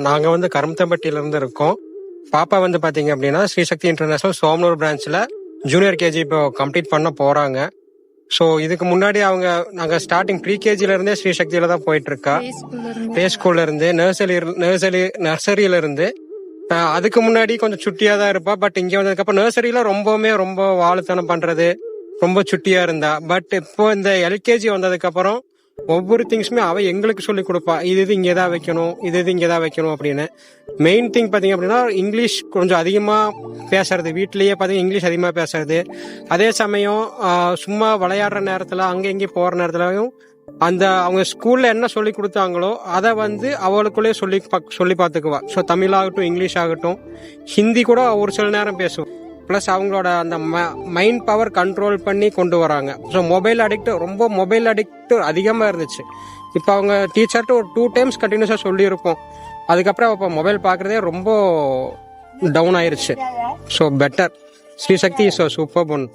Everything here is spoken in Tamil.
நாங்கள் வந்து கரும்பத்தம்பட்டியிலேருந்து இருக்கோம். பாப்பா வந்து பார்த்தீங்க அப்படின்னா Srisakthi international Somanur பிரான்ச்சில் junior KG இப்போ கம்ப்ளீட் பண்ண போகிறாங்க. ஸோ இதுக்கு முன்னாடி நாங்கள் ஸ்டார்டிங் ப்ரீகேஜிலேருந்தே ஸ்ரீசக்தியில் தான் போயிட்டுருக்கா. ப்ளே ஸ்கூல்லேருந்து நர்சரியிலேருந்து அதுக்கு முன்னாடி கொஞ்சம் சுட்டியாக தான் இருப்பா. பட் இங்கே வந்ததுக்கப்புறம் நர்சரியில் ரொம்ப வாழுத்தனம் பண்ணுறது, ரொம்ப சுட்டியாக இருந்தா. பட் இப்போ இந்த எல்கேஜி வந்ததுக்கப்புறம் ஒவ்வொரு திங்ஸுமே அவ எங்களுக்கு சொல்லி கொடுப்பா. இது இங்கே தான் வைக்கணும், இது இங்கே தான் வைக்கணும் அப்படின்னு. மெயின் திங் பார்த்தீங்க அப்படின்னா இங்கிலீஷ் கொஞ்சம் அதிகமாக பேசுறது, வீட்லேயே பார்த்தீங்கன்னா இங்கிலீஷ் அதிகமாக பேசுறது. அதே சமயம் சும்மா விளையாடுற நேரத்தில் அங்கே இங்கேயும் போகிற நேரத்துலையும் அவங்க ஸ்கூலில் என்ன சொல்லி கொடுத்தாங்களோ அதை வந்து அவளுக்குள்ளேயே சொல்லி பார்த்துக்குவா. ஸோ தமிழ் ஆகட்டும், இங்கிலீஷ் ஆகட்டும், ஹிந்தி கூட ஒரு சில நேரம் பேசுவோம். ப்ளஸ் அவங்களோட அந்த மைண்ட் பவர் கண்ட்ரோல் பண்ணி கொண்டு வராங்க. ஸோ மொபைல் அடிக்ட் அதிகமாக இருந்துச்சு. இப்போ அவங்க டீச்சர்கிட்ட ஒரு 2 டைம்ஸ் கண்டினியூஸாக சொல்லியிருப்போம். அதுக்கப்புறம் இப்போ மொபைல் பார்க்குறதே ரொம்ப டவுன் ஆயிருச்சு. So better. Srisakthi is super one.